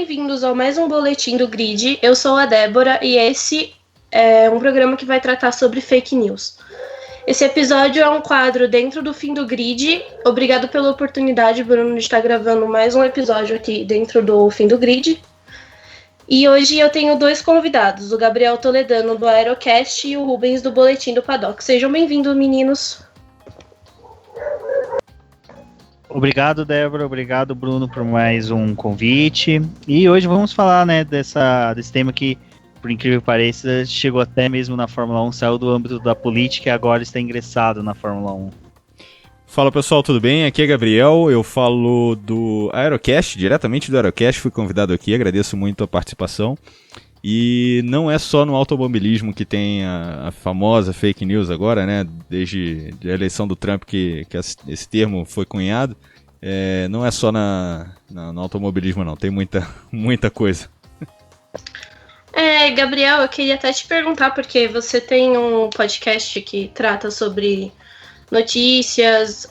bem-vindos ao mais um Boletim do Grid. Eu sou a Débora e esse é um programa que vai tratar sobre fake news. Esse episódio é um quadro dentro do Fim do Grid. Obrigado pela oportunidade, Bruno, de estar gravando mais um episódio aqui dentro do Fim do Grid. E hoje eu tenho dois convidados, o Gabriel Toledano do Aerocast e o Rubens do Boletim do Paddock. Sejam bem-vindos, meninos. Obrigado, Débora. Obrigado, Bruno, por mais um convite. E hoje vamos falar, desse tema que, por incrível que pareça, chegou até mesmo na Fórmula 1, saiu do âmbito da política e agora está ingressado na Fórmula 1. Fala pessoal, tudo bem? Aqui é Gabriel, eu falo do Aerocast, diretamente do Aerocast, fui convidado aqui, agradeço muito a participação. E não é só no automobilismo que tem a famosa fake news agora, né? Desde a eleição do Trump que esse termo foi cunhado. Não é só no automobilismo não, tem muita coisa. Gabriel, eu queria até te perguntar, porque você tem um podcast que trata sobre notícias,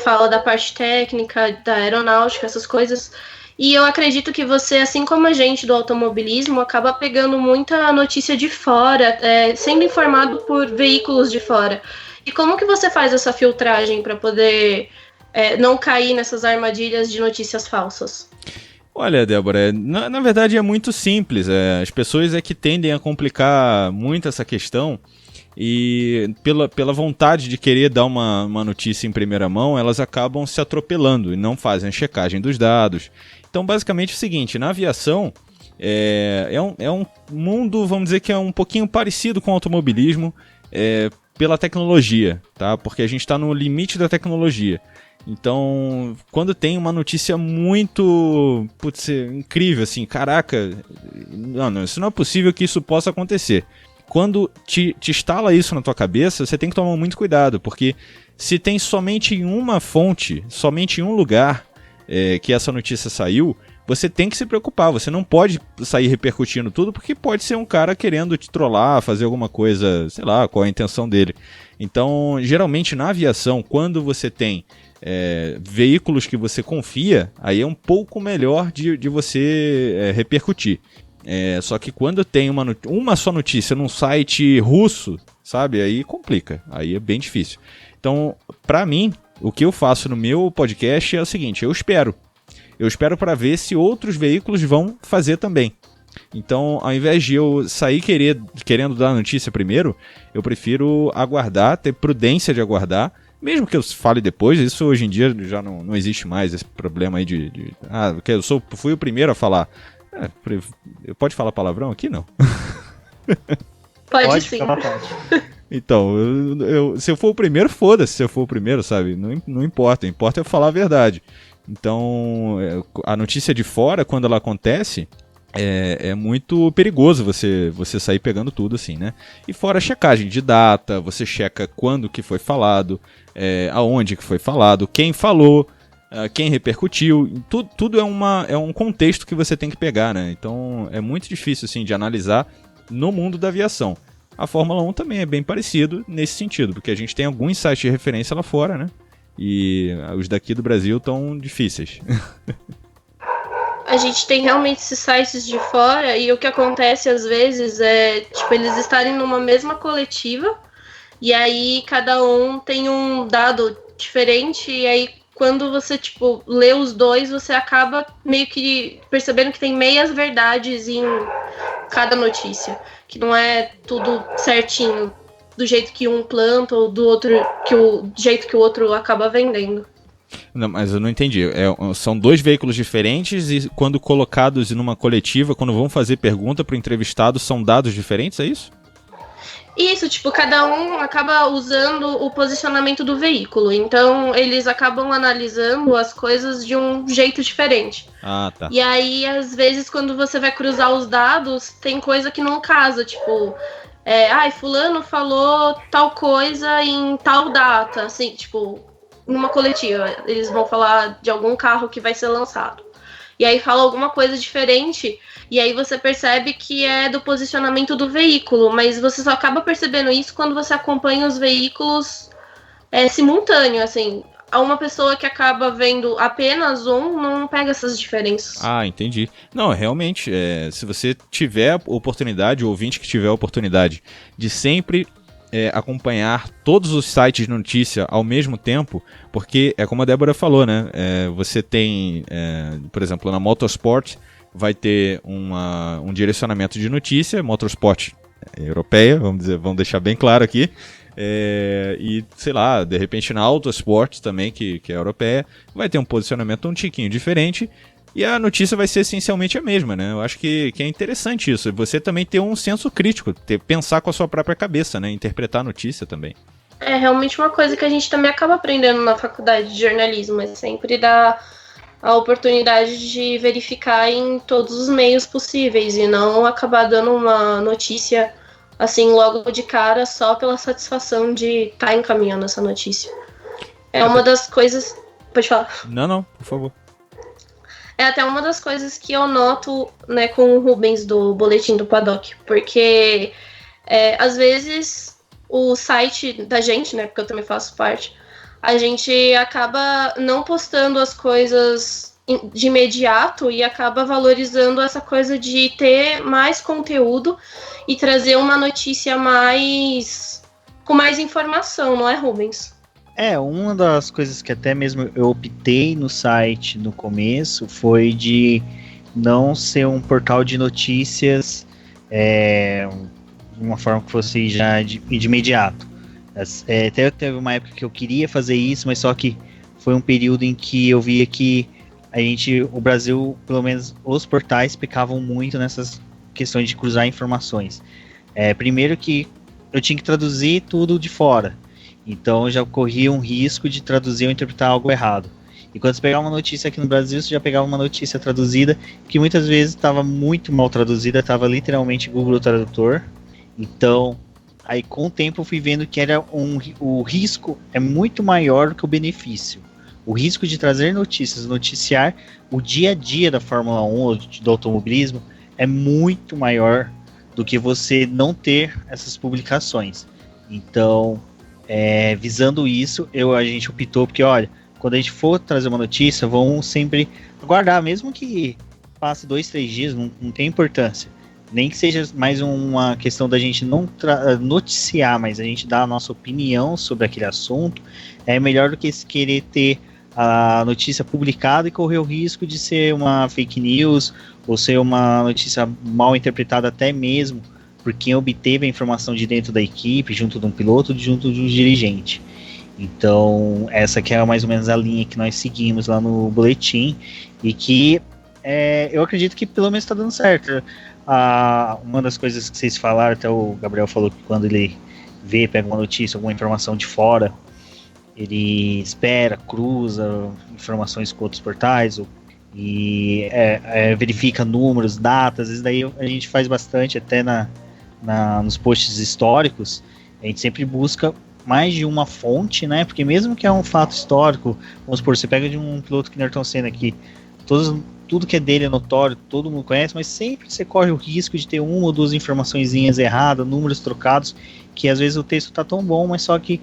fala da parte técnica, da aeronáutica, essas coisas. E eu acredito que você, assim como a gente do automobilismo, acaba pegando muita notícia de fora, sendo informado por veículos de fora. E como que você faz essa filtragem para poder não cair nessas armadilhas de notícias falsas? Olha, Débora, na verdade é muito simples. As pessoas que tendem a complicar muito essa questão e pela vontade de querer dar uma notícia em primeira mão, elas acabam se atropelando e não fazem a checagem dos dados. Então, basicamente é o seguinte, na aviação é um mundo, vamos dizer que é um pouquinho parecido com o automobilismo pela tecnologia, tá? Porque a gente está no limite da tecnologia. Então, quando tem uma notícia muito incrível, assim, caraca, não, isso não é possível que isso possa acontecer. Quando te instala isso na tua cabeça, você tem que tomar muito cuidado, porque se tem somente em uma fonte, somente em um lugar que essa notícia saiu, você tem que se preocupar, você não pode sair repercutindo tudo, porque pode ser um cara querendo te trollar, fazer alguma coisa, sei lá, qual é a intenção dele. Então, geralmente na aviação, quando você tem veículos que você confia, aí é um pouco melhor de você repercutir. Só que quando tem uma só notícia num site russo, sabe, aí complica, aí é bem difícil. Então, pra mim, o que eu faço no meu podcast é o seguinte, eu espero para ver se outros veículos vão fazer também. Então, ao invés de eu sair querendo dar a notícia primeiro, eu prefiro aguardar, ter prudência de aguardar, mesmo que eu fale depois. Isso hoje em dia já não existe mais, esse problema aí porque eu fui o primeiro a falar. Pode falar palavrão aqui? Não. Pode sim. Então, se eu for o primeiro, foda-se se eu for o primeiro, sabe? Não importa, importa eu falar a verdade. Então, a notícia de fora, quando ela acontece, é muito perigoso você sair pegando tudo assim, né? E fora a checagem de data, você checa quando que foi falado, aonde que foi falado, quem falou, quem repercutiu, tudo é um contexto que você tem que pegar, né? Então é muito difícil assim, de analisar no mundo da aviação. A Fórmula 1 também é bem parecido nesse sentido, porque a gente tem alguns sites de referência lá fora, né? E os daqui do Brasil estão difíceis. A gente tem realmente esses sites de fora e o que acontece às vezes é, eles estarem numa mesma coletiva e aí cada um tem um dado diferente e aí quando você, lê os dois, você acaba meio que percebendo que tem meias verdades em cada notícia, que não é tudo certinho do jeito que um planta ou do outro, do jeito que o outro acaba vendendo. Não, mas eu não entendi. São dois veículos diferentes e quando colocados numa coletiva, quando vão fazer pergunta para o entrevistado, são dados diferentes, é isso? Isso, cada um acaba usando o posicionamento do veículo. Então, eles acabam analisando as coisas de um jeito diferente. Ah, tá. E aí, às vezes, quando você vai cruzar os dados, tem coisa que não casa. Fulano falou tal coisa em tal data. Assim, numa coletiva. Eles vão falar de algum carro que vai ser lançado. E aí fala alguma coisa diferente, e aí você percebe que é do posicionamento do veículo, mas você só acaba percebendo isso quando você acompanha os veículos simultâneo, assim. uma pessoa que acaba vendo apenas um não pega essas diferenças. Ah, entendi. Não, realmente, se você tiver oportunidade, o ouvinte que tiver oportunidade de sempre acompanhar todos os sites de notícia ao mesmo tempo, porque é como a Débora falou, né? Você tem, por exemplo, na Motorsport vai ter um direcionamento de notícia, Motorsport europeia, vamos deixar bem claro aqui. E, sei lá, de repente na Autosport também, que é europeia, vai ter um posicionamento um tiquinho diferente e a notícia vai ser essencialmente a mesma, né? Eu acho que é interessante isso, você também ter um senso crítico, pensar com a sua própria cabeça, né? Interpretar a notícia também. É realmente uma coisa que a gente também acaba aprendendo na faculdade de jornalismo, mas sempre dá a oportunidade de verificar em todos os meios possíveis e não acabar dando uma notícia assim logo de cara só pela satisfação de estar encaminhando essa notícia. É uma das coisas... Pode falar. Não, por favor. É até uma das coisas que eu noto, né, com o Rubens do Boletim do Paddock, porque às vezes o site da gente, né, porque eu também faço parte, a gente acaba não postando as coisas de imediato e acaba valorizando essa coisa de ter mais conteúdo e trazer uma notícia com mais informação, não é, Rubens? Uma das coisas que até mesmo eu optei no site no começo foi de não ser um portal de notícias de uma forma que fosse já de imediato. Até teve uma época que eu queria fazer isso, mas só que foi um período em que eu via que o Brasil, pelo menos os portais, pecavam muito nessas questões de cruzar informações. Primeiro que eu tinha que traduzir tudo de fora, então eu já corria um risco de traduzir ou interpretar algo errado. E quando você pegava uma notícia aqui no Brasil, você já pegava uma notícia traduzida, que muitas vezes estava muito mal traduzida, estava literalmente Google Tradutor. Então, aí com o tempo eu fui vendo que o risco é muito maior do que o benefício. O risco de trazer notícias, noticiar o dia a dia da Fórmula 1 ou do automobilismo é muito maior do que você não ter essas publicações. Então, visando isso, a gente optou porque, olha, quando a gente for trazer uma notícia, vamos sempre aguardar, mesmo que passe 2-3 dias, não tem importância. Nem que seja mais uma questão da gente não noticiar, mas a gente dar a nossa opinião sobre aquele assunto, é melhor do que querer ter a notícia publicada e correr o risco de ser uma fake news ou ser uma notícia mal interpretada até mesmo por quem obteve a informação de dentro da equipe, junto de um piloto, junto de um dirigente. Então, essa que é mais ou menos a linha que nós seguimos lá no boletim e que eu acredito que pelo menos está dando certo. Uma das coisas que vocês falaram, até o Gabriel falou que quando ele pega uma notícia, alguma informação de fora, ele espera, cruza informações com outros portais e verifica números, datas. Isso daí a gente faz bastante até nos posts históricos. A gente sempre busca mais de uma fonte, né? Porque mesmo que é um fato histórico, vamos supor, você pega de um piloto que Ayrton Senna aqui, tudo que é dele é notório, todo mundo conhece, mas sempre você corre o risco de ter uma ou duas informaçõezinhas erradas, números trocados, que às vezes o texto tá tão bom, mas só que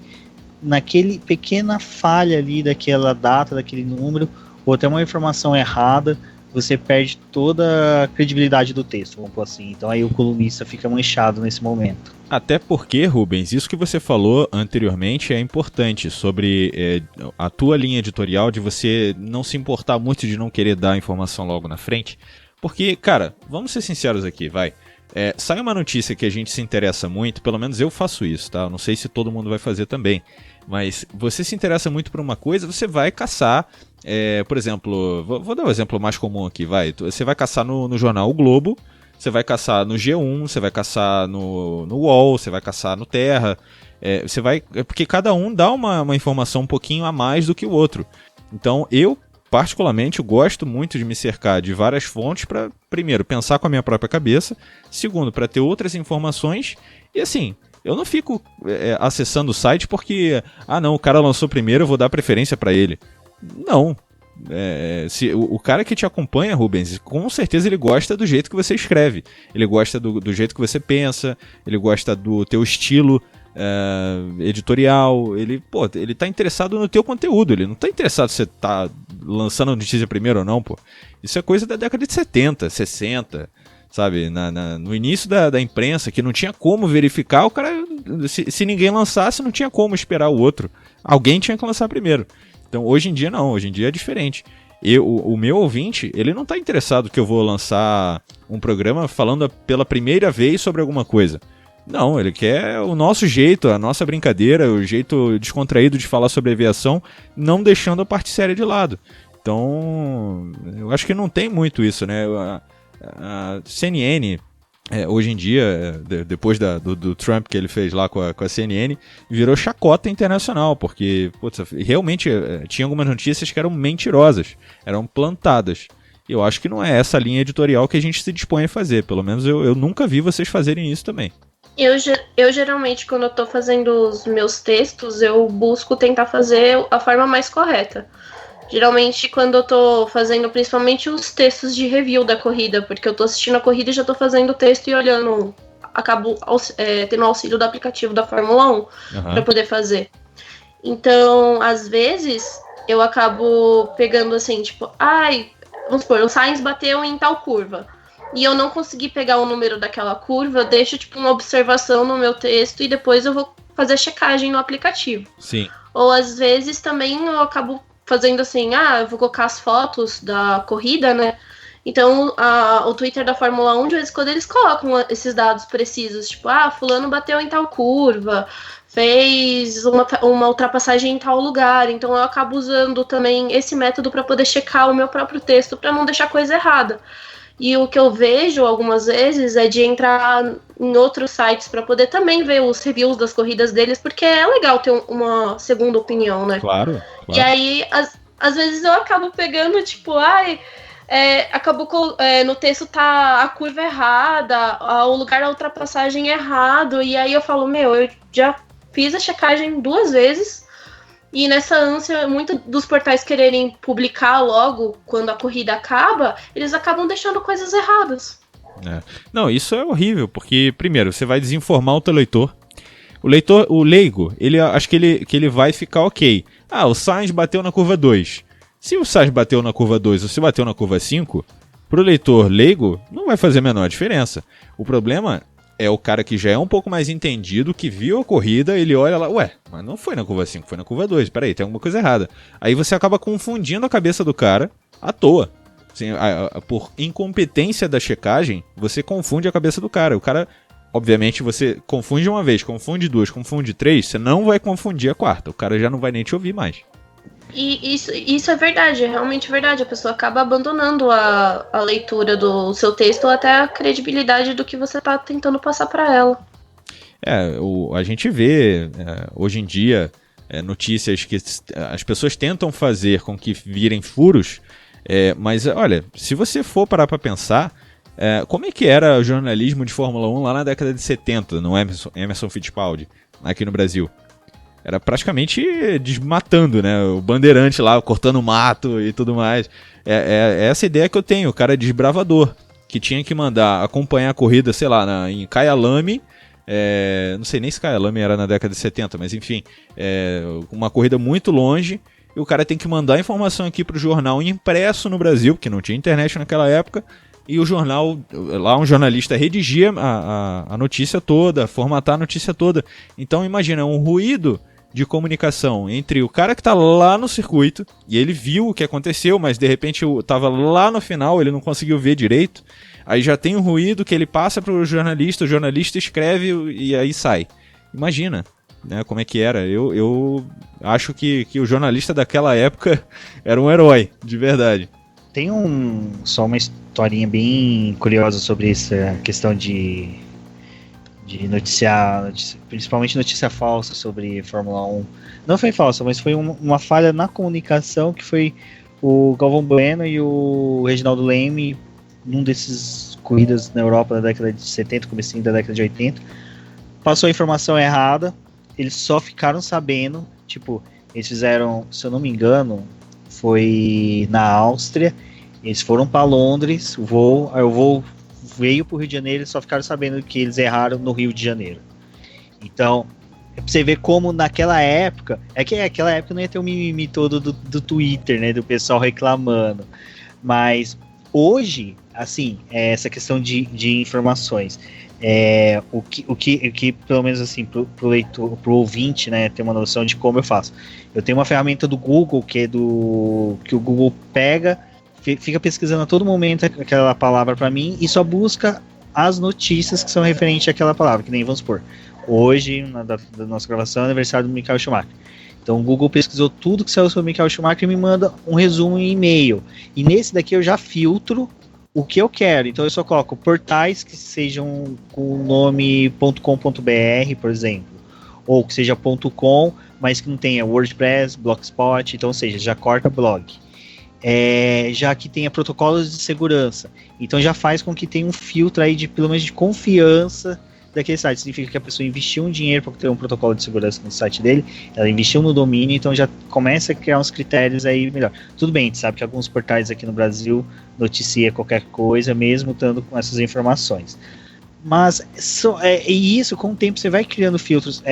naquele pequena falha ali daquela data, daquele número, ou até uma informação errada, você perde toda a credibilidade do texto, vamos pôr assim. Então aí o colunista fica manchado nesse momento. Até porque, Rubens, isso que você falou anteriormente é importante sobre a tua linha editorial de você não se importar muito de não querer dar a informação logo na frente. Porque, cara, vamos ser sinceros aqui, vai. Sai uma notícia que a gente se interessa muito, pelo menos eu faço isso, tá? Não sei se todo mundo vai fazer também. Mas você se interessa muito por uma coisa, você vai caçar, por exemplo, vou dar um exemplo mais comum aqui, vai. Você vai caçar no jornal O Globo, você vai caçar no G1, você vai caçar no UOL, você vai caçar no Terra. Porque cada um dá uma informação um pouquinho a mais do que o outro. Então eu, particularmente, gosto muito de me cercar de várias fontes para, primeiro, pensar com a minha própria cabeça, segundo, para ter outras informações, e assim, eu não fico acessando o site porque, não, o cara lançou primeiro, eu vou dar preferência para ele. Não. Se o cara que te acompanha, Rubens, com certeza ele gosta do jeito que você escreve, ele gosta do jeito que você pensa, ele gosta do teu estilo. editorial, ele tá interessado no teu conteúdo, ele não tá interessado se você tá lançando a notícia primeiro ou não, pô. Isso é coisa da década de 70, 60, sabe? No início da imprensa, que não tinha como verificar, o cara, se ninguém lançasse, não tinha como esperar o outro. Alguém tinha que lançar primeiro. Então, hoje em dia não, hoje em dia é diferente. O meu ouvinte, ele não tá interessado que eu vou lançar um programa falando pela primeira vez sobre alguma coisa. Não, ele quer o nosso jeito, a nossa brincadeira, o jeito descontraído de falar sobre aviação, não deixando a parte séria de lado. Então, eu acho que não tem muito isso, né? A CNN, hoje em dia, depois do Trump que ele fez lá com a CNN, virou chacota internacional, porque realmente tinha algumas notícias que eram mentirosas, eram plantadas. E eu acho que não é essa linha editorial que a gente se dispõe a fazer, pelo menos eu nunca vi vocês fazerem isso também. Eu geralmente, quando eu tô fazendo os meus textos, eu busco tentar fazer a forma mais correta. Geralmente, quando eu tô fazendo principalmente os textos de review da corrida, porque eu tô assistindo a corrida e já tô fazendo o texto e olhando, acabo tendo auxílio do aplicativo da Fórmula 1 para poder fazer. Então, às vezes, eu acabo pegando assim, tipo, vamos supor, o Sainz bateu em tal curva. E eu não consegui pegar o número daquela curva, eu deixo tipo uma observação no meu texto e depois eu vou fazer a checagem no aplicativo. Sim. Ou às vezes também eu acabo fazendo assim, eu vou colocar as fotos da corrida, né? Então o Twitter da Fórmula 1, de vez em quando eles colocam esses dados precisos, tipo, fulano bateu em tal curva, fez uma ultrapassagem em tal lugar. Então eu acabo usando também esse método para poder checar o meu próprio texto, para não deixar coisa errada. E o que eu vejo algumas vezes é de entrar em outros sites para poder também ver os reviews das corridas deles, porque é legal ter uma segunda opinião, né? Claro. E aí, às vezes eu acabo pegando, tipo, acabou no texto tá a curva errada, o lugar da ultrapassagem errado, e aí eu falo, eu já fiz a checagem 2 vezes, e nessa ânsia, muitos dos portais quererem publicar logo quando a corrida acaba, eles acabam deixando coisas erradas. Não, isso é horrível, porque, primeiro, você vai desinformar o teu leitor. O leigo, acho que ele vai ficar ok. O Sainz bateu na curva 2. Se o Sainz bateu na curva 2 ou se bateu na curva 5, pro leitor leigo, não vai fazer a menor diferença. O problema é o cara que já é um pouco mais entendido, que viu a corrida, ele olha lá, mas não foi na curva 5, foi na curva 2, peraí, tem alguma coisa errada. Aí você acaba confundindo a cabeça do cara à toa. Assim, por incompetência da checagem, você confunde a cabeça do cara. O cara, obviamente, você confunde uma vez, confunde 2, confunde 3, você não vai confundir a quarta, o cara já não vai nem te ouvir mais. E isso é verdade, é realmente verdade. A pessoa acaba abandonando a leitura do seu texto ou até a credibilidade do que você está tentando passar para ela. A gente vê hoje em dia notícias que as pessoas tentam fazer com que virem furos, mas olha, se você for parar para pensar, como é que era o jornalismo de Fórmula 1 lá na década de 70, no Emerson Fittipaldi, aqui no Brasil? Era praticamente desmatando, né? O bandeirante lá, cortando mato e tudo mais. É essa ideia que eu tenho, o cara desbravador, que tinha que mandar acompanhar a corrida, sei lá, em Kyalami. Não sei nem se Kyalami era na década de 70, mas enfim, uma corrida muito longe. E o cara tem que mandar a informação aqui pro jornal impresso no Brasil, porque não tinha internet naquela época. E o jornal, lá um jornalista redigia a notícia toda, formatar a notícia toda. Então imagina, um ruído de comunicação entre o cara que tá lá no circuito, e ele viu o que aconteceu, mas de repente tava lá no final, ele não conseguiu ver direito. Aí já tem um ruído que ele passa pro jornalista, o jornalista escreve e aí sai. Imagina, né, como é que era. Eu acho que o jornalista daquela época era um herói, de verdade. Tem só uma historinha bem curiosa sobre essa questão de noticiar, principalmente notícia falsa sobre Fórmula 1. Não foi falsa, mas foi uma falha na comunicação, que foi o Galvão Bueno e o Reginaldo Leme, num desses corridas na Europa da década de 70, comecinho da década de 80, passou a informação errada, eles só ficaram sabendo, eles fizeram, se eu não me engano, foi na Áustria, eles foram para Londres, o voo veio para o Rio de Janeiro e só ficaram sabendo que eles erraram no Rio de Janeiro. Então, pra você ver como naquela época, é que naquela época não ia ter o mimimi todo do Twitter, né, do pessoal reclamando, mas hoje, assim, essa questão de informações, o que pelo menos assim, pro leitor, pro ouvinte, né, ter uma noção de como eu faço. Eu tenho uma ferramenta do Google, que o Google pega, fica pesquisando a todo momento aquela palavra para mim e só busca as notícias que são referentes àquela palavra, que nem vamos supor. Hoje, da nossa gravação, é aniversário do Michael Schumacher. Então o Google pesquisou tudo que saiu sobre o Michael Schumacher e me manda um resumo em e-mail. E nesse daqui eu já filtro o que eu quero. Então eu só coloco portais que sejam com o nome .com.br, por exemplo. Ou que seja .com, mas que não tenha WordPress, Blogspot, então ou seja, já corta blog. Já que tenha protocolos de segurança. Então já faz com que tenha um filtro aí de pelo menos de confiança daquele site. Significa que a pessoa investiu um dinheiro para ter um protocolo de segurança no site dele, ela investiu no domínio, então já começa a criar uns critérios aí melhor. Tudo bem, a gente sabe que alguns portais aqui no Brasil noticia qualquer coisa, mesmo estando com essas informações. Mas isso, com o tempo, você vai criando filtros.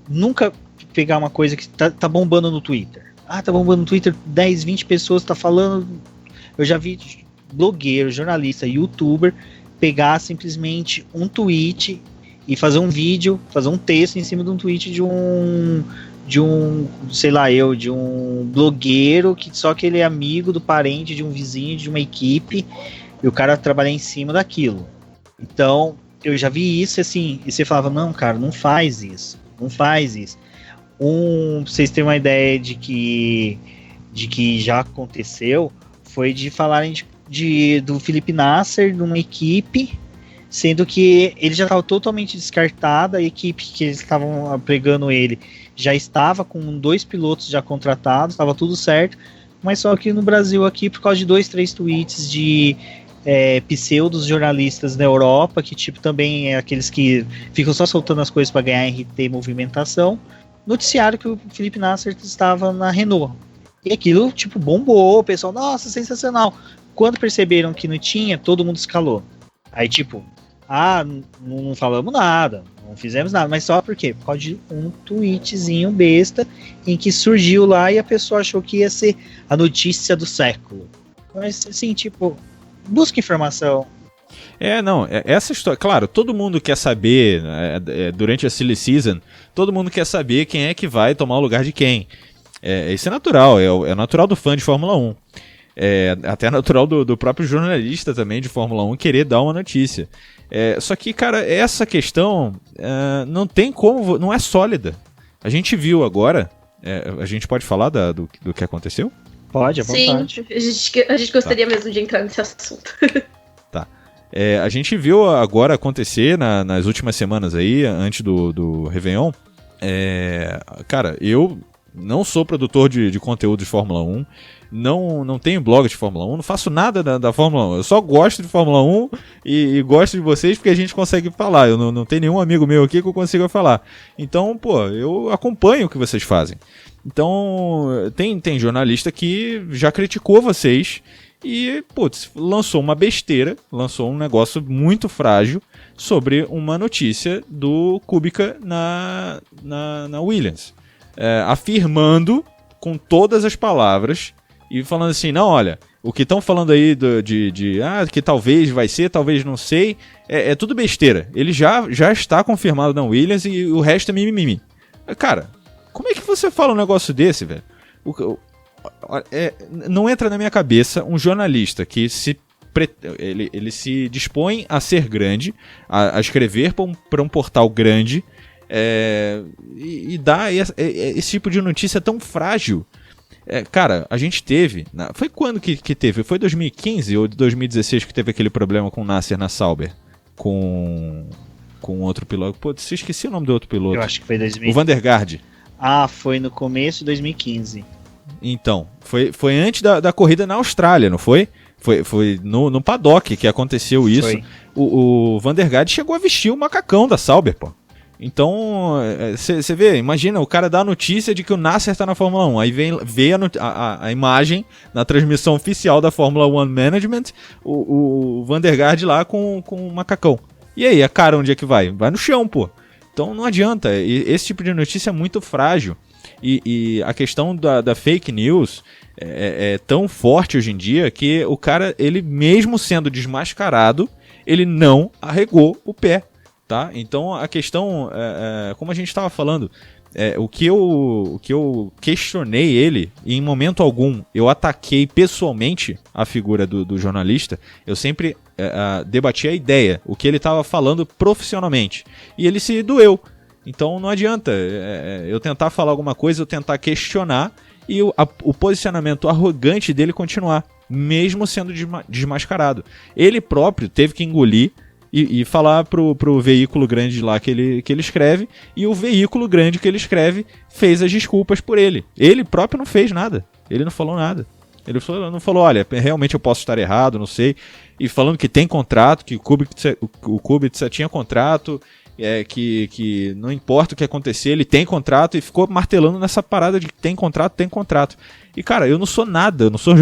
Nunca pegar uma coisa que tá bombando no Twitter. Tá bombando no Twitter, 10, 20 pessoas tá falando. Eu já vi blogueiro, jornalista, youtuber pegar simplesmente um tweet e fazer um vídeo, fazer um texto em cima de um tweet de um blogueiro que só que ele é amigo do parente de um vizinho de uma equipe e o cara trabalha em cima daquilo. Então, eu já vi isso assim, e você falava, não, cara, não faz isso. Pra vocês terem uma ideia de que já aconteceu, foi de falarem do Felipe Nasser numa equipe, sendo que ele já estava totalmente descartado, a equipe que eles estavam pregando ele já estava com 2 pilotos já contratados, estava tudo certo, mas só que no Brasil aqui, por causa de 2, 3 tweets de pseudos jornalistas na Europa, que tipo também é aqueles que ficam só soltando as coisas para ganhar RT e movimentação, noticiaram que o Felipe Nasser estava na Renault. E aquilo, tipo, bombou, o pessoal, nossa, sensacional. Quando perceberam que não tinha, todo mundo escalou. Aí, tipo, não falamos nada, não fizemos nada, mas só por quê? Por causa de um tweetzinho besta em que surgiu lá e a pessoa achou que ia ser a notícia do século. Mas, assim, tipo, busca informação. Essa história, claro, todo mundo quer saber, durante a Silly Season, todo mundo quer saber quem é que vai tomar o lugar de quem. Isso é natural, é natural do fã de Fórmula 1. Até natural do próprio jornalista também de Fórmula 1 querer dar uma notícia. Só que, cara, essa questão não tem como, não é sólida. A gente viu agora, a gente pode falar do que aconteceu? Pode, à vontade. Sim, a gente gostaria mesmo de entrar nesse assunto. Tá. A gente viu agora acontecer nas últimas semanas aí, antes do Réveillon. Cara, eu não sou produtor de conteúdo de Fórmula 1, não tenho blog de Fórmula 1, não faço nada da Fórmula 1, eu só gosto de Fórmula 1 e gosto de vocês porque a gente consegue falar, eu não tenho nenhum amigo meu aqui que eu consiga falar. Então, eu acompanho o que vocês fazem. Então, tem jornalista que já criticou vocês e, lançou uma besteira, lançou um negócio muito frágil sobre uma notícia do Kubica na Williams. Afirmando com todas as palavras e falando assim, não, olha, o que estão falando aí que talvez vai ser, talvez não sei, é tudo besteira. Ele já está confirmado na Williams e o resto é mimimi. Cara, como é que você fala um negócio desse, velho? Não entra na minha cabeça um jornalista que ele se dispõe a ser grande, a escrever para um portal grande, e dá esse tipo de notícia tão frágil. Cara, a gente teve... Foi quando que teve? Foi 2015 ou 2016 que teve aquele problema com o Nasser na Sauber? Com outro piloto. Esqueci o nome do outro piloto. Eu acho que foi 2015. O Van der Garde. Foi no começo de 2015. Então, foi antes da corrida na Austrália, não foi? Foi no paddock que aconteceu isso. O Van der Garde chegou a vestir o macacão da Sauber, pô. Então, você vê, imagina, o cara dá a notícia de que o Nasser tá na Fórmula 1, aí vê a imagem na transmissão oficial da Fórmula 1 Management, o Van der Garde lá com o macacão. E aí, a cara onde é que vai? Vai no chão, pô. Então não adianta, esse tipo de notícia é muito frágil. E a questão da fake news é tão forte hoje em dia que o cara, ele mesmo sendo desmascarado, ele não arregou o pé, tá? Então a questão, como a gente estava falando, o que eu questionei ele, e em momento algum eu ataquei pessoalmente a figura do jornalista, eu sempre debati a ideia, o que ele estava falando profissionalmente, e ele se doeu. Então não adianta eu tentar falar alguma coisa, eu tentar questionar e o posicionamento arrogante dele continuar, mesmo sendo desmascarado. Ele próprio teve que engolir e falar pro veículo grande lá que ele escreve, e o veículo grande que ele escreve fez as desculpas por ele. Ele próprio não fez nada, ele não falou nada. Ele não falou, olha, realmente eu posso estar errado, não sei. E falando que tem contrato, que o Kubica tinha contrato, que não importa o que acontecer, ele tem contrato, e ficou martelando nessa parada de que tem contrato, tem contrato. E cara, eu não sou nada, eu não sou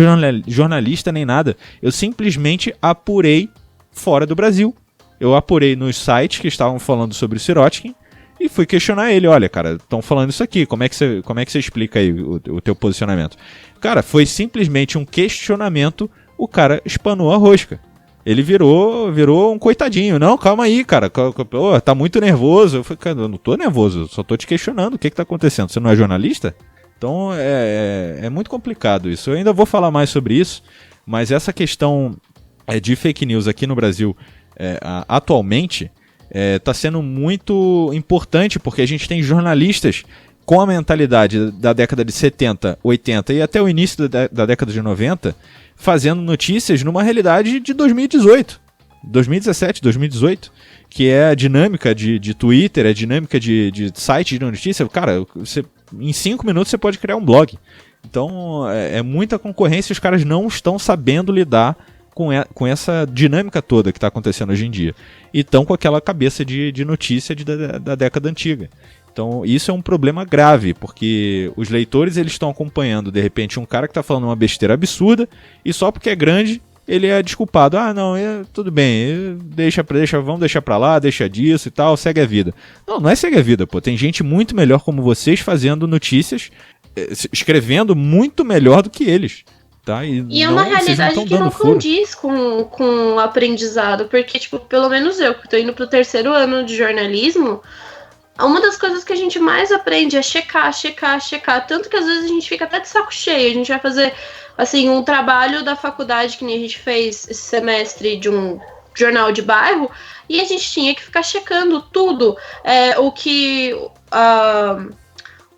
jornalista nem nada. Eu simplesmente apurei fora do Brasil. Eu apurei nos sites que estavam falando sobre o Sirotkin e fui questionar ele. Olha, cara, estão falando isso aqui, como é que você explica aí o teu posicionamento? Cara, foi simplesmente um questionamento, o cara espanou a rosca. Ele virou um coitadinho. Não, calma aí, cara, tá muito nervoso. Eu falei, cara, eu não tô nervoso, eu só tô te questionando, o que tá acontecendo? Você não é jornalista? Então é muito complicado isso. Eu ainda vou falar mais sobre isso, mas essa questão de fake news aqui no Brasil atualmente está sendo muito importante, porque a gente tem jornalistas com a mentalidade da década de 70, 80 e até o início da década de 90 fazendo notícias numa realidade de 2018, 2017, 2018, que é a dinâmica de Twitter, a dinâmica de site de notícia. Cara, em 5 minutos você pode criar um blog. Então é muita concorrência e os caras não estão sabendo lidar com essa dinâmica toda que está acontecendo hoje em dia. E estão com aquela cabeça de notícia da década antiga. Então isso é um problema grave, porque os leitores eles estão acompanhando, de repente, um cara que está falando uma besteira absurda, e só porque é grande, ele é desculpado. Ah, não, tudo bem, vamos deixar pra lá, deixa disso e tal, segue a vida. Não é segue a vida, pô. Tem gente muito melhor como vocês fazendo notícias, escrevendo muito melhor do que eles. Tá? E é uma realidade que não condiz com o aprendizado, porque, tipo, pelo menos eu, que tô indo pro 3º ano de jornalismo, uma das coisas que a gente mais aprende é checar, tanto que às vezes a gente fica até de saco cheio. A gente vai fazer, assim, um trabalho da faculdade, que nem a gente fez esse semestre, de um jornal de bairro, e a gente tinha que ficar checando tudo, o que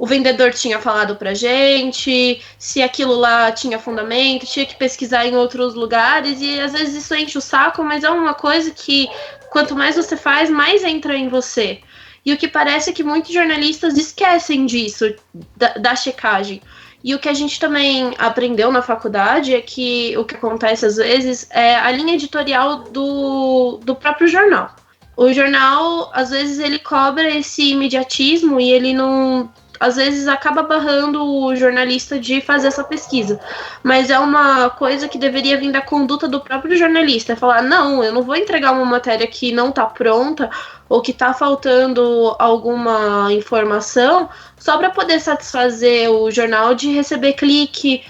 o vendedor tinha falado pra gente, se aquilo lá tinha fundamento, tinha que pesquisar em outros lugares, e às vezes isso enche o saco, mas é uma coisa que quanto mais você faz, mais entra em você. E o que parece é que muitos jornalistas esquecem disso, da checagem. E o que a gente também aprendeu na faculdade é que o que acontece às vezes é a linha editorial do próprio jornal. O jornal, às vezes, ele cobra esse imediatismo e ele não... Às vezes acaba barrando o jornalista de fazer essa pesquisa. Mas é uma coisa que deveria vir da conduta do próprio jornalista. É falar, não, eu não vou entregar uma matéria que não está pronta ou que está faltando alguma informação só para poder satisfazer o jornal de receber clique,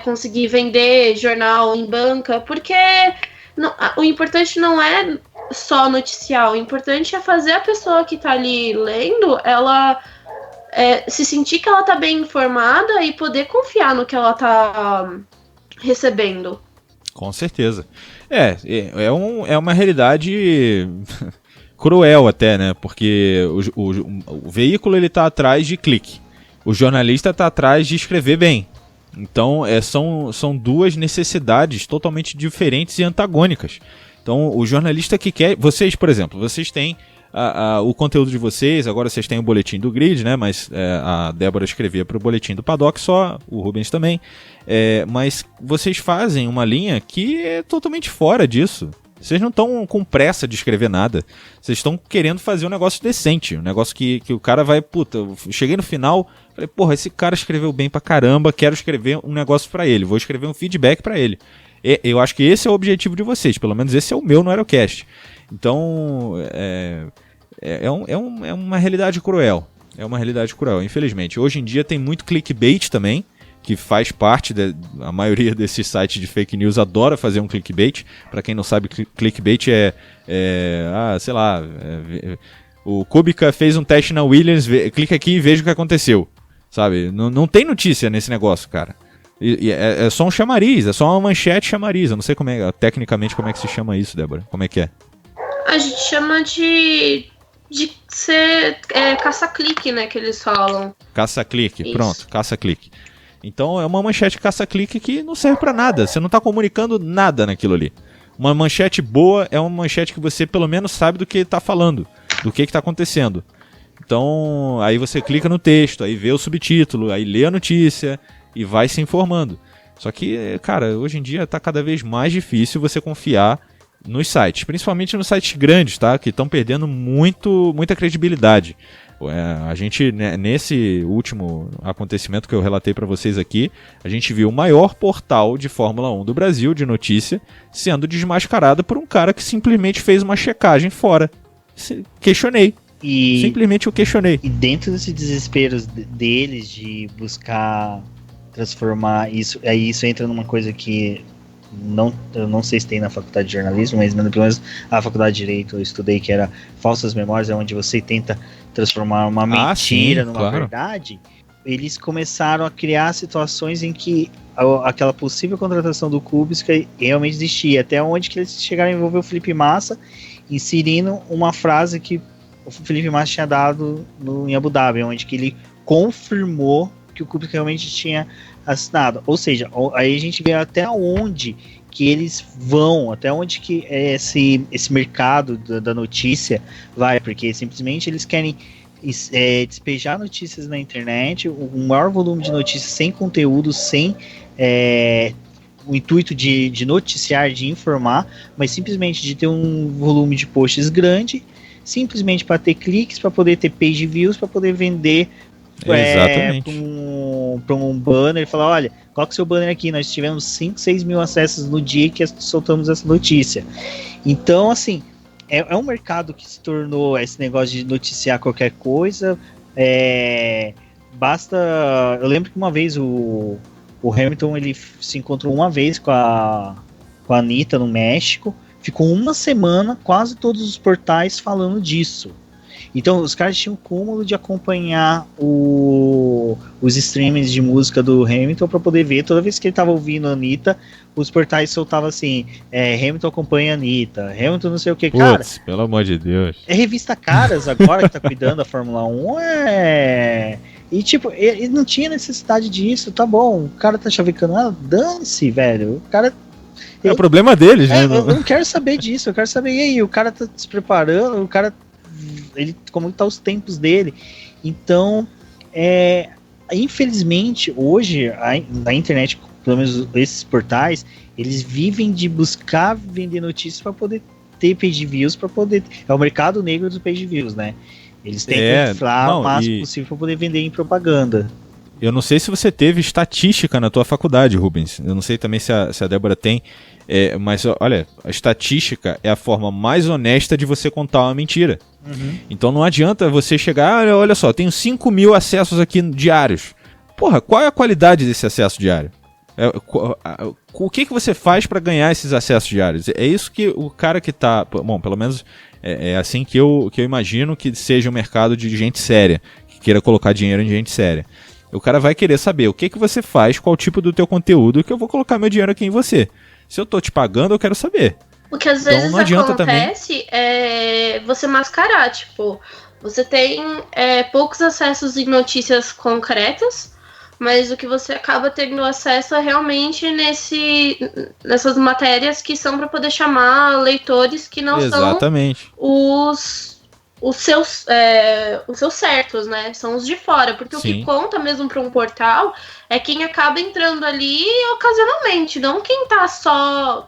conseguir vender jornal em banca. Porque o importante não é só noticiar. O importante é fazer a pessoa que está ali lendo, ela... se sentir que ela tá bem informada e poder confiar no que ela tá recebendo. Com certeza. É uma realidade cruel até, né? Porque o veículo ele tá atrás de clique. O jornalista tá atrás de escrever bem. Então são duas necessidades totalmente diferentes e antagônicas. Então o jornalista que quer... Vocês, por exemplo, vocês têm... o conteúdo de vocês, agora vocês têm o boletim do Grid, né? Mas a Débora escrevia para o boletim do Paddock só, o Rubens também. Mas vocês fazem uma linha que é totalmente fora disso. Vocês não estão com pressa de escrever nada. Vocês estão querendo fazer um negócio decente. Um negócio que o cara vai... Puta, eu cheguei no final, falei, porra, esse cara escreveu bem pra caramba, quero escrever um negócio pra ele, vou escrever um feedback pra ele. Eu acho que esse é o objetivo de vocês, pelo menos esse é o meu no Aerocast. Então, é uma realidade cruel. É uma realidade cruel, infelizmente. Hoje em dia tem muito clickbait também, que faz parte a maioria desses sites de fake news adora fazer um clickbait. Para quem não sabe, clickbait sei lá, o Kubica fez um teste na Williams, clica aqui e veja o que aconteceu, sabe? Não tem notícia nesse negócio, cara. É só um chamariz, é só uma manchete chamariz. Eu não sei tecnicamente como é que se chama isso, Débora. Como é que é? A gente chama de ser caça-clique, né, que eles falam. Caça-clique, pronto, caça-clique. Então é uma manchete caça-clique que não serve pra nada, você não tá comunicando nada naquilo ali. Uma manchete boa é uma manchete que você pelo menos sabe do que tá falando, do que tá acontecendo. Então aí você clica no texto, aí vê o subtítulo, aí lê a notícia e vai se informando. Só que, cara, hoje em dia tá cada vez mais difícil você confiar nos sites, principalmente nos sites grandes, tá? Que estão perdendo muita credibilidade. A gente, nesse último acontecimento que eu relatei para vocês aqui, a gente viu o maior portal de Fórmula 1 do Brasil, de notícia, sendo desmascarado por um cara que simplesmente fez uma checagem fora. Questionei. Simplesmente eu questionei. E dentro desse desespero deles de buscar transformar isso, aí isso entra numa coisa que eu não sei se tem na faculdade de jornalismo, mas pelo menos a faculdade de Direito eu estudei, que era falsas memórias, é onde você tenta transformar uma mentira numa verdade. Eles começaram a criar situações em que aquela possível contratação do Kubica realmente existia, até onde que eles chegaram a envolver o Felipe Massa, inserindo uma frase que o Felipe Massa tinha dado em Abu Dhabi, onde que ele confirmou que o Kubica realmente tinha assinado. Ou seja, aí a gente vê até onde que eles vão, até onde que esse mercado da notícia vai, porque simplesmente eles querem despejar notícias na internet, um maior volume de notícias sem conteúdo, sem o intuito de noticiar, de informar, mas simplesmente de ter um volume de posts grande, simplesmente para ter cliques, para poder ter page views, para poder vender para um banner e falar, olha, coloca seu banner aqui, nós tivemos 5, 6 mil acessos no dia que soltamos essa notícia. Então, assim, é um mercado que se tornou esse negócio de noticiar qualquer coisa. Eu lembro que uma vez o Hamilton ele se encontrou uma vez com a Anitta no México, ficou uma semana, quase todos os portais falando disso. Então os caras tinham o cúmulo de acompanhar os streamings de música do Hamilton para poder ver. Toda vez que ele estava ouvindo a Anitta, os portais soltavam assim, Hamilton acompanha a Anitta, Hamilton não sei o que, cara. Putz, pelo amor de Deus. É revista Caras agora que tá cuidando da Fórmula 1, E tipo, ele não tinha necessidade disso, tá bom, o cara tá chavecando, dane-se, velho, o cara... É o problema deles, né? Eu não quero saber disso, eu quero saber, e aí, o cara tá se preparando, o cara... como tá os tempos dele. Então, infelizmente, hoje, na internet, pelo menos esses portais, eles vivem de buscar vender notícias para poder ter page views, para poder... É o mercado negro dos page views, né? Eles tentam inflar o máximo possível para poder vender em propaganda. Eu não sei se você teve estatística na tua faculdade, Rubens. Eu não sei também se a Débora tem. Mas, olha, a estatística é a forma mais honesta de você contar uma mentira. Uhum. Então não adianta você chegar, olha só, tenho 5 mil acessos aqui diários. Porra, qual é a qualidade desse acesso diário? O que você faz para ganhar esses acessos diários? É isso que o cara que tá... Bom, pelo menos é assim que eu imagino que seja o mercado de gente séria, que queira colocar dinheiro em gente séria. O cara vai querer saber o que você faz, qual tipo do teu conteúdo, que eu vou colocar meu dinheiro aqui em você. Se eu tô te pagando, eu quero saber. O que às vezes acontece é você mascarar, tipo, você tem poucos acessos em notícias concretas, mas o que você acaba tendo acesso é realmente nessas matérias que são para poder chamar leitores que não Exatamente. São os seus certos, né? São os de fora, porque Sim. O que conta mesmo para um portal é quem acaba entrando ali ocasionalmente, não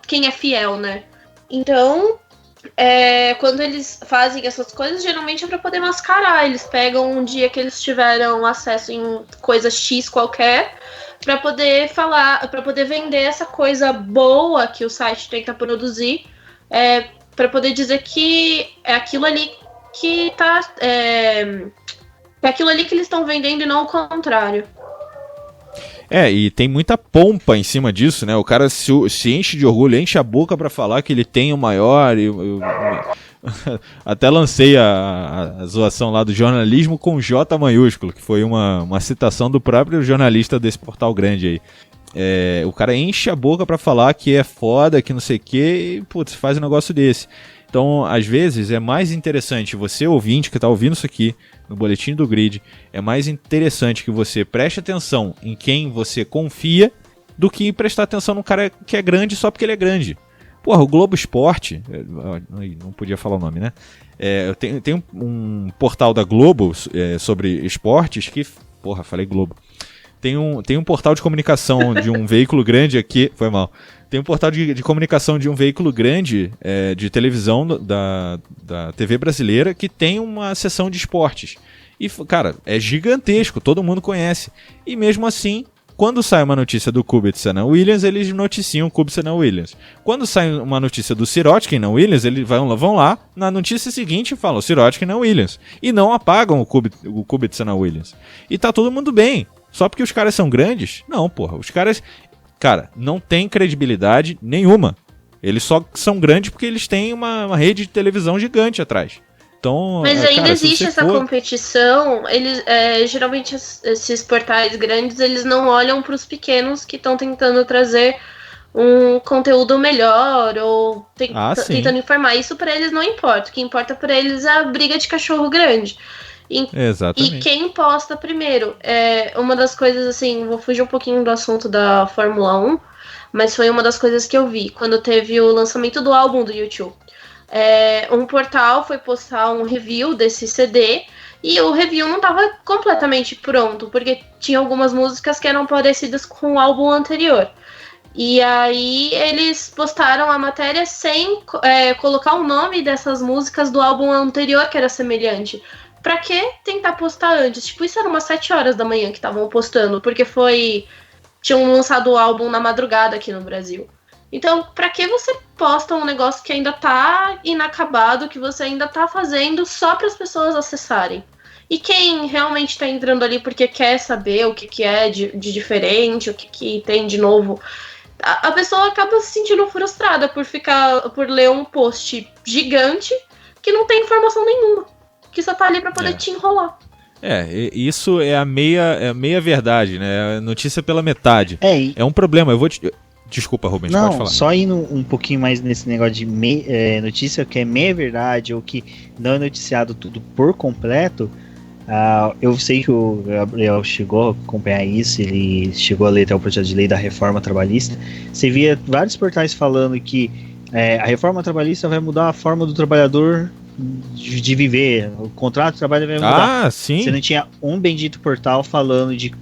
quem é fiel, né? Então, quando eles fazem essas coisas, geralmente é para poder mascarar. Eles pegam um dia que eles tiveram acesso em coisa X qualquer, para poder falar, para poder vender essa coisa boa que o site tenta produzir, para poder dizer que aquilo ali que que é aquilo ali que eles estão vendendo e não o contrário. E tem muita pompa em cima disso, né? O cara se enche de orgulho, enche a boca pra falar que ele tem o maior. Até lancei a zoação lá do jornalismo com J maiúsculo, que foi uma citação do próprio jornalista desse portal grande aí. O cara enche a boca pra falar que é foda, que não sei o que, e putz, faz um negócio desse. Então, às vezes, é mais interessante você, ouvinte, que está ouvindo isso aqui no Boletim do Grid, é mais interessante que você preste atenção em quem você confia do que prestar atenção num cara que é grande só porque ele é grande. Porra, o Globo Esporte, não podia falar o nome, né? Tem um portal da Globo sobre esportes que... Porra, falei Globo. Tem um portal de comunicação de um veículo grande aqui... Foi mal. Tem um portal de comunicação de um veículo grande de televisão da TV brasileira que tem uma seção de esportes. E, cara, é gigantesco, todo mundo conhece. E mesmo assim, quando sai uma notícia do Kubica na Williams, eles noticiam o Kubica na Williams. Quando sai uma notícia do Sirotkin na Williams, eles vão lá, na notícia seguinte falam Sirotkin na Williams. E não apagam o Kubica na Williams. E tá todo mundo bem. Só porque os caras são grandes? Não, porra. Os caras... Cara, não tem credibilidade nenhuma. Eles só são grandes porque eles têm uma rede de televisão gigante atrás. Então, mas ainda existe essa competição. Eles, geralmente esses portais grandes, eles não olham para os pequenos que estão tentando trazer um conteúdo melhor ou tentando informar. Isso para eles não importa. O que importa para eles é a briga de cachorro grande. Exatamente. E quem posta primeiro? Uma das coisas, assim, vou fugir um pouquinho do assunto da Fórmula 1, mas foi uma das coisas que eu vi quando teve o lançamento do álbum do YouTube. Um portal foi postar um review desse CD e o review não estava completamente pronto, porque tinha algumas músicas que eram parecidas com o álbum anterior. E aí eles postaram a matéria sem colocar o nome dessas músicas do álbum anterior que era semelhante. Pra que tentar postar antes? Tipo, isso era umas 7 horas da manhã que estavam postando, porque tinham lançado o álbum na madrugada aqui no Brasil. Então, pra que você posta um negócio que ainda tá inacabado, que você ainda tá fazendo só para as pessoas acessarem? E quem realmente tá entrando ali porque quer saber o que é de diferente, o que tem de novo, a pessoa acaba se sentindo frustrada por ler um post gigante que não tem informação nenhuma. Que só tá ali pra poder te enrolar. Isso é a meia verdade, né? Notícia pela metade. É um problema. Desculpa, Rubens, pode falar. Só indo um pouquinho mais nesse negócio de notícia que é meia verdade ou que não é noticiado tudo por completo. Eu sei que o Gabriel chegou a acompanhar isso, ele chegou a ler até o projeto de lei da reforma trabalhista. Você via vários portais falando que a reforma trabalhista vai mudar a forma do trabalhador de viver, o contrato de trabalho vai mudar. Sim. Você não tinha um bendito portal falando de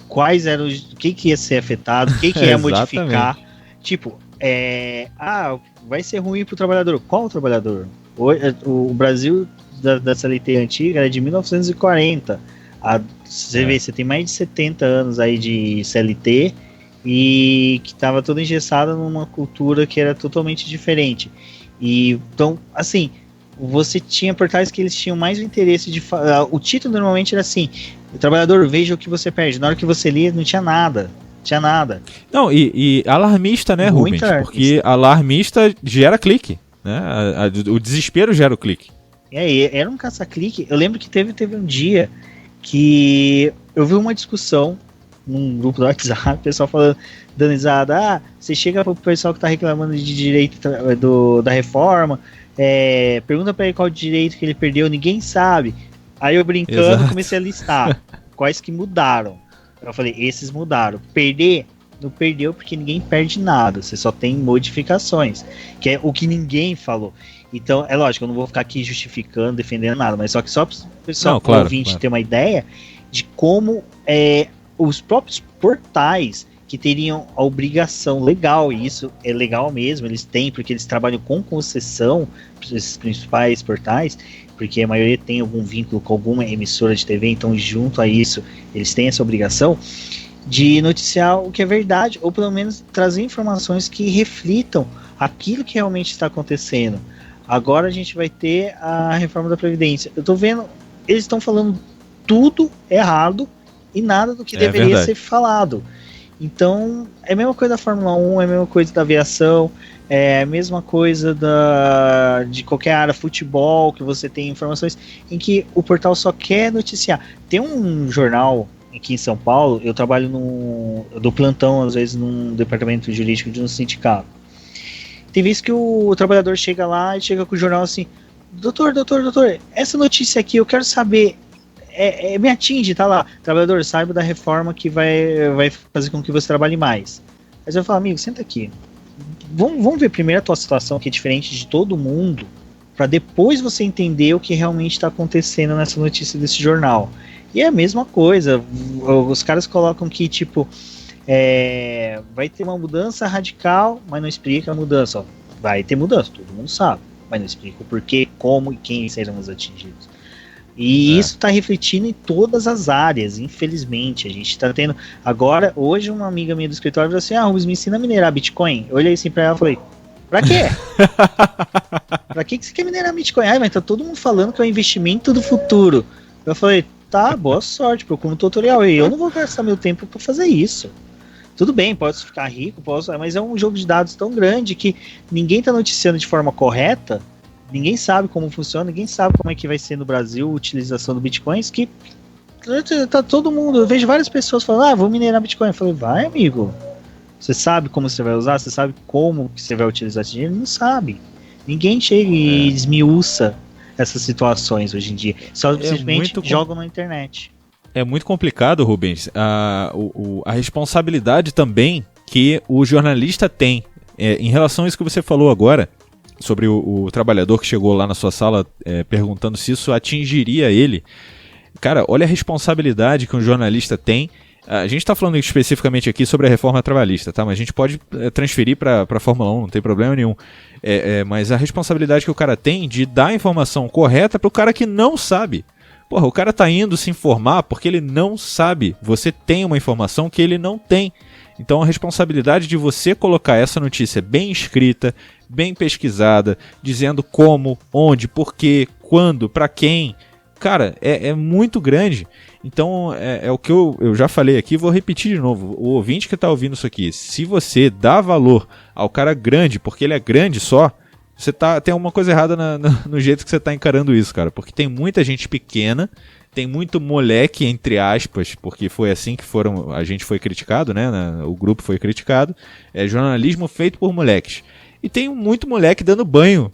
quais eram, o que ia ser afetado, o que ia modificar. Tipo, vai ser ruim pro trabalhador. Qual o trabalhador? O Brasil da CLT antiga era de 1940. Você vê, você tem mais de 70 anos aí de CLT e que estava toda engessada numa cultura que era totalmente diferente. E então, assim, você tinha portais que eles tinham mais o interesse de o título normalmente era assim: o trabalhador, veja o que você perde. Na hora que você lia, não tinha nada. Não, e alarmista, né, Rubens? Porque alarmista gera clique, né? O desespero gera o clique. Era um caça-clique. Eu lembro que teve um dia que eu vi uma discussão num grupo do WhatsApp, o pessoal falando, dando risada, você chega pro pessoal que tá reclamando de direito da reforma, pergunta pra ele qual direito que ele perdeu, ninguém sabe. Aí eu brincando, comecei a listar quais que mudaram. Eu falei, esses mudaram. Perder, não perdeu porque ninguém perde nada, você só tem modificações, que é o que ninguém falou. Então, é lógico, eu não vou ficar aqui justificando, defendendo nada, mas só para o pessoal ouvinte ter uma ideia de como os próprios portais que teriam a obrigação legal, e isso é legal mesmo, eles têm, porque eles trabalham com concessão, esses principais portais, porque a maioria tem algum vínculo com alguma emissora de TV, então junto a isso, eles têm essa obrigação de noticiar o que é verdade, ou pelo menos trazer informações que reflitam aquilo que realmente está acontecendo. agora a gente vai ter a reforma da Previdência. Eu tô vendo, eles estão falando tudo errado e nada do que deveria ser falado. Então, é a mesma coisa da Fórmula 1, é a mesma coisa da aviação, é a mesma coisa de qualquer área, futebol, que você tem informações em que o portal só quer noticiar. Tem um jornal aqui em São Paulo, eu trabalho do plantão, às vezes, num departamento jurídico de um sindicato. Tem vezes que o trabalhador chega lá e chega com o jornal assim, doutor, essa notícia aqui eu quero saber, me atinge, tá lá, trabalhador, saiba da reforma que vai fazer com que você trabalhe mais. Aí eu falo, amigo, senta aqui, vamos ver primeiro a tua situação, que é diferente de todo mundo, para depois você entender o que realmente está acontecendo nessa notícia desse jornal. E é a mesma coisa, os caras colocam que, tipo, vai ter uma mudança radical, mas não explica a mudança. Ó, vai ter mudança, todo mundo sabe, mas não explica o porquê, como e quem serão os atingidos. E isso está refletindo em todas as áreas, infelizmente. A gente está tendo. Agora, hoje, uma amiga minha do escritório falou assim: Rubens, me ensina a minerar Bitcoin. Eu olhei assim para ela e falei: pra quê? Pra que você quer minerar Bitcoin? Ai, mas tá todo mundo falando que é um investimento do futuro. Eu falei: tá, boa sorte, procura um tutorial. E eu não vou gastar meu tempo para fazer isso. Tudo bem, posso ficar rico, mas é um jogo de dados tão grande que ninguém tá noticiando de forma correta. Ninguém sabe como funciona, ninguém sabe como é que vai ser no Brasil a utilização do Bitcoins, que tá todo mundo, eu vejo várias pessoas falando, vou minerar Bitcoin. Eu falei, vai, amigo, você sabe como você vai usar, você sabe como que você vai utilizar esse dinheiro? Não sabe. Ninguém chega e esmiuça essas situações hoje em dia, só simplesmente jogam na internet. É muito complicado, Rubens, a responsabilidade também que o jornalista tem, em relação a isso que você falou agora, sobre o trabalhador que chegou lá na sua sala perguntando se isso atingiria ele. Cara, olha a responsabilidade que um jornalista tem. A gente está falando especificamente aqui sobre a reforma trabalhista, tá? Mas a gente pode transferir para a Fórmula 1, não tem problema nenhum. Mas a responsabilidade que o cara tem de dar a informação correta para o cara que não sabe. Porra, o cara tá indo se informar porque ele não sabe. Você tem uma informação que ele não tem. Então a responsabilidade de você colocar essa notícia bem escrita, bem pesquisada, dizendo como, onde, porquê, quando, para quem, cara, é muito grande. Então é o que eu já falei aqui, vou repetir de novo. O ouvinte que está ouvindo isso aqui, se você dá valor ao cara grande, porque ele é grande só, você tem alguma coisa errada no jeito que você está encarando isso, cara. Porque tem muita gente pequena, tem muito moleque, entre aspas, porque foi assim que a gente foi criticado, né? O grupo foi criticado. É jornalismo feito por moleques. E tem muito moleque dando banho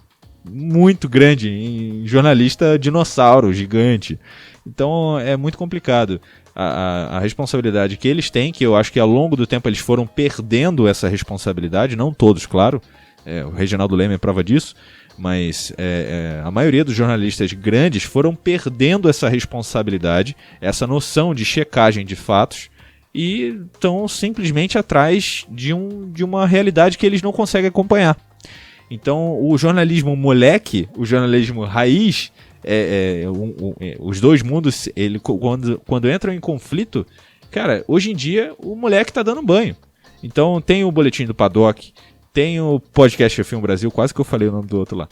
muito grande em jornalista dinossauro, gigante. Então é muito complicado. A responsabilidade que eles têm, que eu acho que ao longo do tempo eles foram perdendo essa responsabilidade, não todos, claro. O Reginaldo Leme é prova disso. Mas a maioria dos jornalistas grandes foram perdendo essa responsabilidade, essa noção de checagem de fatos, e estão simplesmente atrás de uma realidade que eles não conseguem acompanhar. Então o jornalismo moleque, o jornalismo raiz, os dois mundos, quando entram em conflito, cara, hoje em dia o moleque tá dando banho. Então tem o Boletim do Paddock, tem o podcast F1 Brasil, quase que eu falei o nome do outro lá.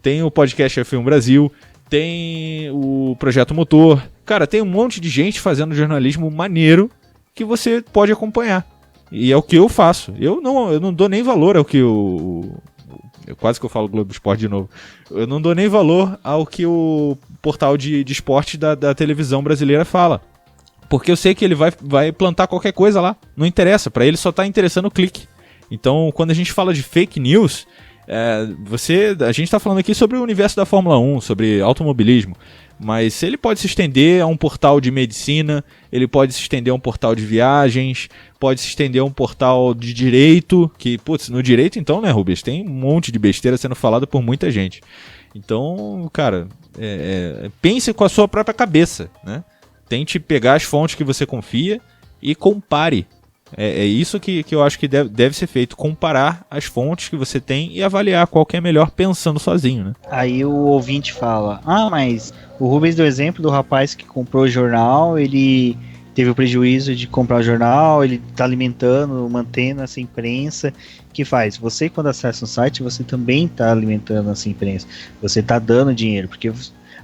Tem o podcast F1 Brasil, tem o Projeto Motor. Cara, tem um monte de gente fazendo jornalismo maneiro que você pode acompanhar. E é o que eu faço. Eu não dou nem valor ao que quase que eu falo Globo Esporte de novo. Eu não dou nem valor ao que o portal de esporte da televisão brasileira fala. Porque eu sei que ele vai plantar qualquer coisa lá. Não interessa, pra ele só tá interessando o clique. Então, quando a gente fala de fake news, a gente está falando aqui sobre o universo da Fórmula 1, sobre automobilismo, mas ele pode se estender a um portal de medicina, ele pode se estender a um portal de viagens, pode se estender a um portal de direito, que, putz, no direito então, né, Rubens, tem um monte de besteira sendo falada por muita gente. Então, cara, pense com a sua própria cabeça, né? Tente pegar as fontes que você confia e compare. É isso que eu acho que deve ser feito, comparar as fontes que você tem e avaliar qual que é melhor pensando sozinho, né? Aí o ouvinte fala, mas o Rubens deu exemplo do rapaz que comprou o jornal, ele teve o prejuízo de comprar o jornal, ele está alimentando, mantendo essa imprensa que faz. Você, quando acessa um site, você também está alimentando essa imprensa. Você está dando dinheiro, porque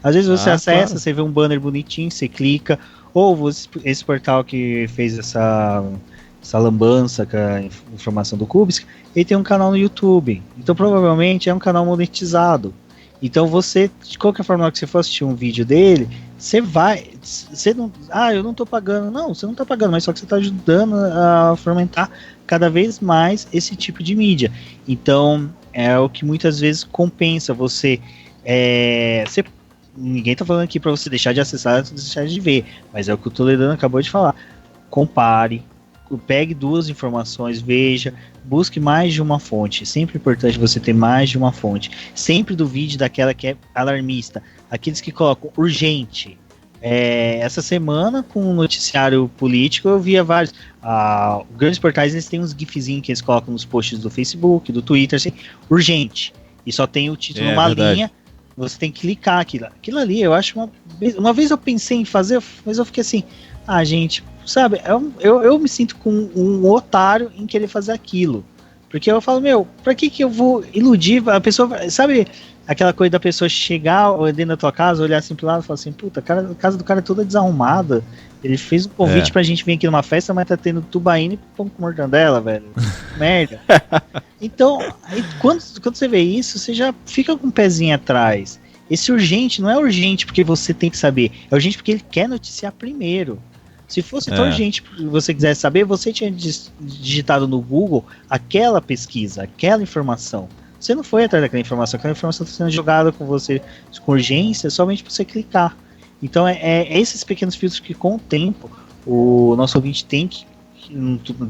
às vezes você acessa, claro. Você vê um banner bonitinho, você clica, ou esse portal que fez essa lambança com a informação do Kubisk, ele tem um canal no YouTube. Então provavelmente é um canal monetizado. Então você, de qualquer forma que você for assistir um vídeo dele, você não, eu não tô pagando, não, você não tá pagando, mas só que você tá ajudando a fomentar cada vez mais esse tipo de mídia. Então é o que muitas vezes compensa você, ninguém tá falando aqui para você deixar de acessar, deixar de ver, mas é o que o Toledano acabou de falar. Compare, pegue duas informações, veja, busque mais de uma fonte. Sempre importante você ter mais de uma fonte. Sempre duvide daquela que é alarmista. Aqueles que colocam urgente. Essa semana, com o noticiário político, eu via vários. Grandes portais, eles têm uns gifzinhos que eles colocam nos posts do Facebook, do Twitter, assim, urgente. E só tem o título numa linha. Você tem que clicar aquilo. Aquilo ali, eu acho uma vez eu pensei em fazer, mas eu fiquei assim, gente, sabe, eu me sinto com um otário em querer fazer aquilo. Porque eu falo, pra que eu vou iludir a pessoa? Sabe aquela coisa da pessoa chegar dentro da tua casa, olhar assim pro lado e falar assim, puta, a casa do cara é toda desarrumada. Ele fez um convite pra gente vir aqui numa festa, mas tá tendo tubaína e pão com mortandela, velho. Merda. Então, quando você vê isso, você já fica com o pezinho atrás. Esse urgente não é urgente porque você tem que saber, é urgente porque ele quer noticiar primeiro. Se fosse tão urgente que você quisesse saber, você tinha digitado no Google aquela pesquisa, aquela informação. Você não foi atrás daquela informação está sendo jogada com você com urgência somente para você clicar. Então é esses pequenos filtros que com o tempo o nosso ouvinte tem que,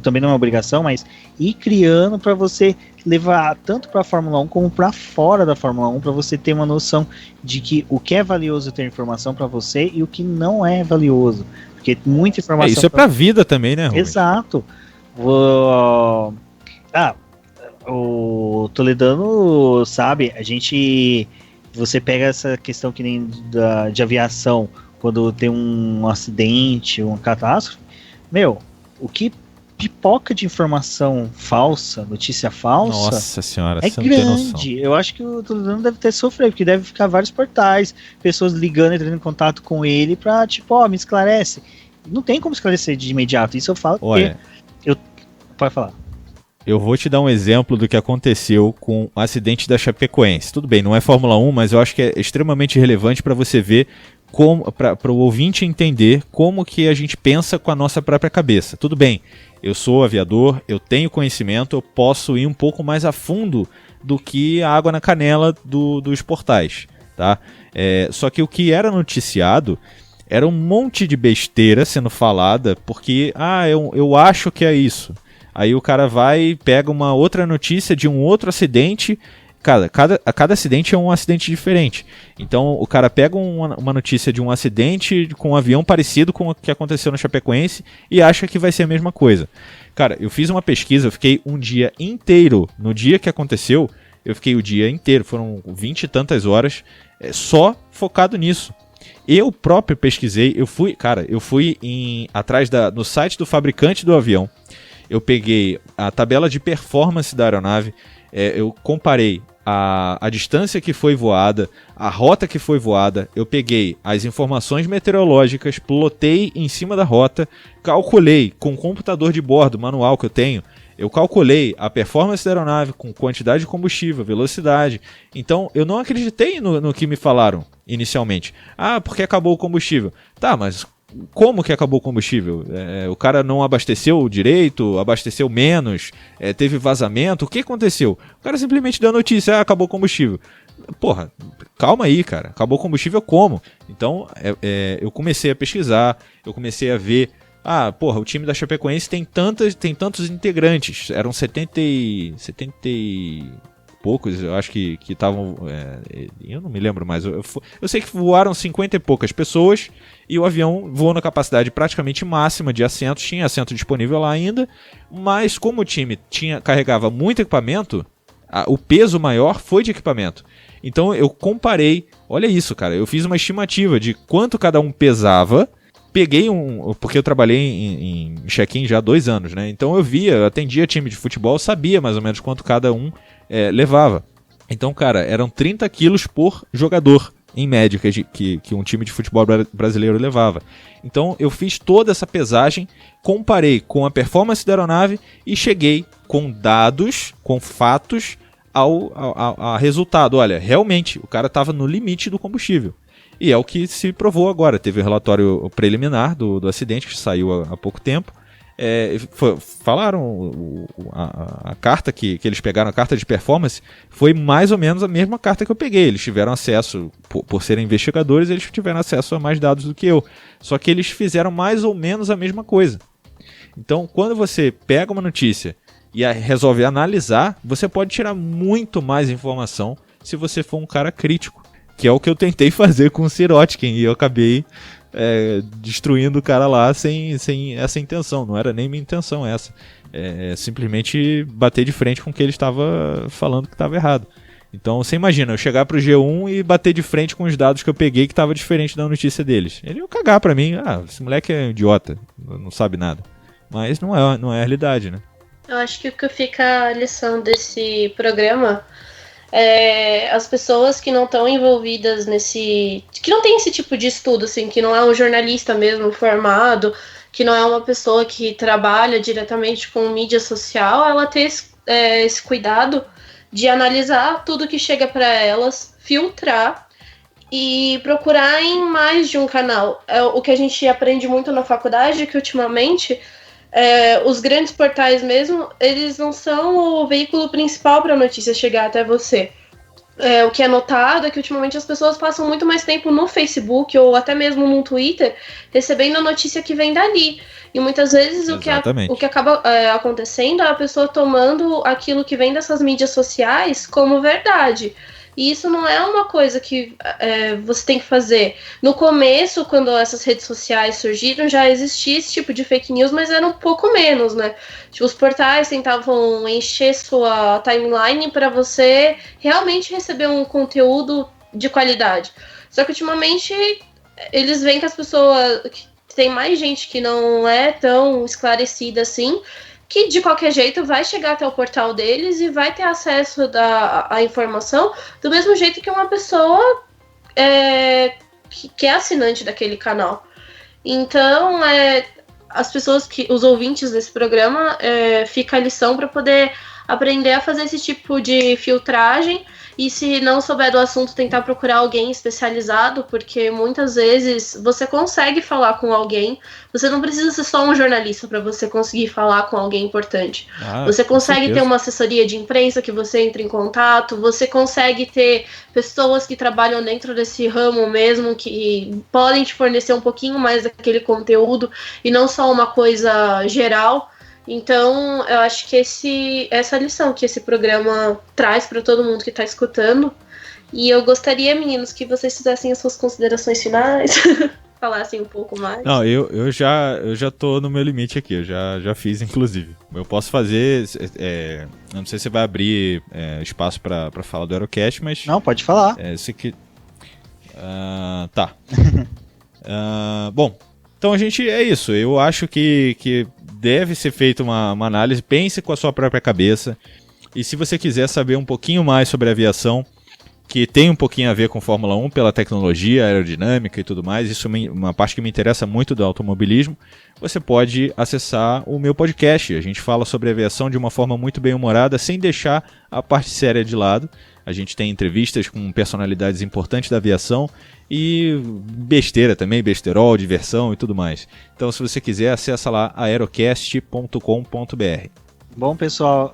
também não é uma obrigação, mas ir criando para você levar tanto para a Fórmula 1 como para fora da Fórmula 1, para você ter uma noção de que o que é valioso ter informação para você e o que não é valioso. Porque muita informação... Isso é pra vida também, né, Rubens? Exato. O Toledano sabe, você pega essa questão que nem de aviação, quando tem um acidente, uma catástrofe, o que pipoca de informação falsa, notícia falsa, nossa senhora, é grande. Eu acho que o Toledano deve ter sofrido, porque deve ficar vários portais, pessoas ligando, entrando em contato com ele pra, me esclarece. Não tem como esclarecer de imediato, isso eu falo. Olha, pode falar. Eu vou te dar um exemplo do que aconteceu com o acidente da Chapecoense. Tudo bem, não é Fórmula 1, mas eu acho que é extremamente relevante para você ver, para o ouvinte entender como que a gente pensa com a nossa própria cabeça. Tudo bem, eu sou aviador, eu tenho conhecimento, eu posso ir um pouco mais a fundo do que a água na canela dos portais, tá? Só que o que era noticiado era um monte de besteira sendo falada, porque, eu acho que é isso. Aí o cara vai e pega uma outra notícia de um outro acidente. Cada acidente é um acidente diferente. Então o cara pega uma notícia de um acidente com um avião parecido com o que aconteceu no Chapecoense e acha que vai ser a mesma coisa. Cara, eu fiz uma pesquisa, eu fiquei um dia inteiro. No dia que aconteceu, eu fiquei o dia inteiro. Foram 20 e tantas horas só focado nisso. Eu próprio pesquisei, eu fui atrás no site do fabricante do avião. Eu peguei a tabela de performance da aeronave, eu comparei a distância que foi voada, a rota que foi voada, eu peguei as informações meteorológicas, plotei em cima da rota, calculei com o computador de bordo manual que eu tenho, eu calculei a performance da aeronave com quantidade de combustível, velocidade. Então eu não acreditei no que me falaram inicialmente. Porque acabou o combustível. Tá, mas... como que acabou o combustível? O cara não abasteceu direito, abasteceu menos, teve vazamento, o que aconteceu? O cara simplesmente deu a notícia, acabou o combustível. Porra, calma aí, cara, acabou o combustível como? Então eu comecei a pesquisar, eu comecei a ver, o time da Chapecoense tem tantos integrantes, eram 70 e poucos, eu acho que estavam, eu não me lembro mais, eu sei que voaram 50 e poucas pessoas e o avião voou na capacidade praticamente máxima de assentos, tinha assento disponível lá ainda, mas como o time carregava muito equipamento, o peso maior foi de equipamento. Então eu comparei, olha isso, cara, eu fiz uma estimativa de quanto cada um pesava peguei porque eu trabalhei em check-in já há 2 anos, né? Então eu atendia time de futebol, sabia mais ou menos quanto cada um levava. Então, cara, eram 30 quilos por jogador, em média, que um time de futebol brasileiro levava. Então eu fiz toda essa pesagem, comparei com a performance da aeronave e cheguei com dados, com fatos, ao resultado. Olha, realmente, o cara estava no limite do combustível. E é o que se provou agora. Teve o relatório preliminar do acidente, que saiu há pouco tempo. Falaram, a carta que eles pegaram, a carta de performance, foi mais ou menos a mesma carta que eu peguei. Eles tiveram acesso, por serem investigadores, eles tiveram acesso a mais dados do que eu. Só que eles fizeram mais ou menos a mesma coisa. Então, quando você pega uma notícia e resolve analisar, você pode tirar muito mais informação se você for um cara crítico, que é o que eu tentei fazer com o Sirotkin, e eu acabei destruindo o cara lá sem essa intenção. Não era nem minha intenção essa. Simplesmente bater de frente com o que ele estava falando que estava errado. Então você imagina, eu chegar pro G1 e bater de frente com os dados que eu peguei que estava diferente da notícia deles. Ele ia cagar pra mim. Esse moleque é idiota, não sabe nada. Mas não é a realidade, né? Eu acho que o que fica a lição desse programa as pessoas que não estão envolvidas que não tem esse tipo de estudo, assim, que não é um jornalista mesmo formado, que não é uma pessoa que trabalha diretamente com mídia social, ela ter esse cuidado de analisar tudo que chega para elas, filtrar e procurar em mais de um canal. O que a gente aprende muito na faculdade é que ultimamente os grandes portais mesmo, eles não são o veículo principal para a notícia chegar até você. O que é notado é que ultimamente as pessoas passam muito mais tempo no Facebook ou até mesmo no Twitter recebendo a notícia que vem dali. E muitas vezes o que acaba acontecendo é a pessoa tomando aquilo que vem dessas mídias sociais como verdade. E isso não é uma coisa que você tem que fazer. No começo, quando essas redes sociais surgiram, já existia esse tipo de fake news, mas era um pouco menos, né? Tipo, os portais tentavam encher sua timeline para você realmente receber um conteúdo de qualidade. Só que ultimamente eles veem que as pessoas... Tem mais gente que não é tão esclarecida assim, que de qualquer jeito vai chegar até o portal deles e vai ter acesso à informação do mesmo jeito que uma pessoa que é assinante daquele canal. Então, os ouvintes desse programa, fica a lição para poder aprender a fazer esse tipo de filtragem. E se não souber do assunto, tentar procurar alguém especializado, porque muitas vezes você consegue falar com alguém. Você não precisa ser só um jornalista para você conseguir falar com alguém importante. Você consegue ter uma assessoria de imprensa que você entra em contato, você consegue ter pessoas que trabalham dentro desse ramo mesmo, que podem te fornecer um pouquinho mais daquele conteúdo e não só uma coisa geral. Então, eu acho que essa lição que esse programa traz para todo mundo que está escutando. E eu gostaria, meninos, que vocês fizessem as suas considerações finais, falassem um pouco mais. Não, eu já tô no meu limite aqui, eu já fiz, inclusive. Eu posso fazer, eu não sei se você vai abrir espaço para falar do Aerocast, mas... Não, pode falar. Tá. Bom, então a gente, é isso, eu acho que deve ser feita uma análise, pense com a sua própria cabeça, e se você quiser saber um pouquinho mais sobre aviação, que tem um pouquinho a ver com Fórmula 1 pela tecnologia, aerodinâmica e tudo mais, isso é uma parte que me interessa muito do automobilismo, você pode acessar o meu podcast. A gente fala sobre aviação de uma forma muito bem humorada, sem deixar a parte séria de lado. A gente tem entrevistas com personalidades importantes da aviação e besteira também, besterol, diversão e tudo mais. Então, se você quiser, acessa lá aerocast.com.br. Bom, pessoal,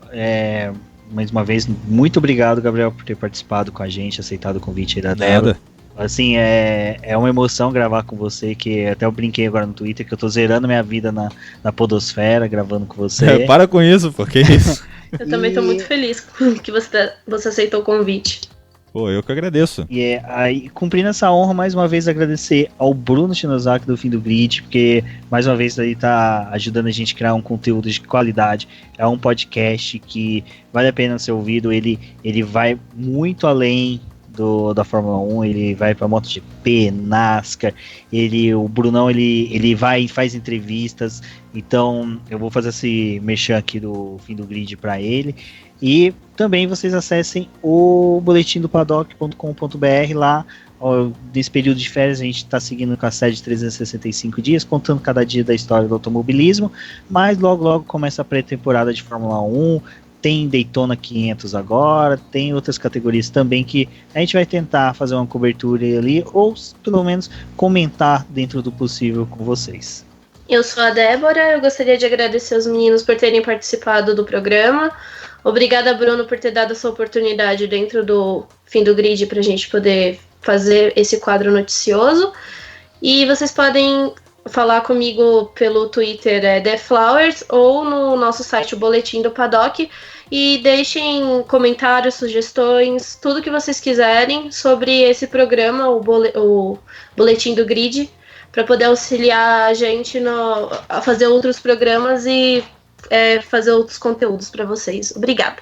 mais uma vez, muito obrigado, Gabriel, por ter participado com a gente, aceitado o convite aí da Débora. Assim, é uma emoção gravar com você, que até eu brinquei agora no Twitter, que eu tô zerando minha vida na podosfera, gravando com você. Para com isso, pô, que isso? Eu também tô muito feliz que você aceitou o convite. Pô, eu que agradeço. E aí, cumprindo essa honra, mais uma vez agradecer ao Bruno Shinozaki do Fim do Grid, porque mais uma vez ele tá ajudando a gente a criar um conteúdo de qualidade. É um podcast que vale a pena ser ouvido, ele vai muito além da Fórmula 1, ele vai para MotoGP, NASCAR, o Brunão, ele vai e faz entrevistas, então eu vou fazer esse merchan aqui do Fim do Grid para ele, e também vocês acessem o boletimdopaddock.com.br lá. Nesse período de férias a gente está seguindo com a série de 365 dias, contando cada dia da história do automobilismo, mas logo começa a pré-temporada de Fórmula 1, tem Daytona 500 agora, tem outras categorias também que a gente vai tentar fazer uma cobertura ali, ou pelo menos comentar dentro do possível com vocês. Eu sou a Débora, eu gostaria de agradecer aos meninos por terem participado do programa. Obrigada, Bruno, por ter dado essa oportunidade dentro do Fim do Grid para a gente poder fazer esse quadro noticioso. E vocês podem falar comigo pelo Twitter The Flowers ou no nosso site, o Boletim do Paddock, e deixem comentários, sugestões, tudo que vocês quiserem sobre esse programa, o Boletim do Grid, para poder auxiliar a gente a fazer outros programas e fazer outros conteúdos para vocês. Obrigada.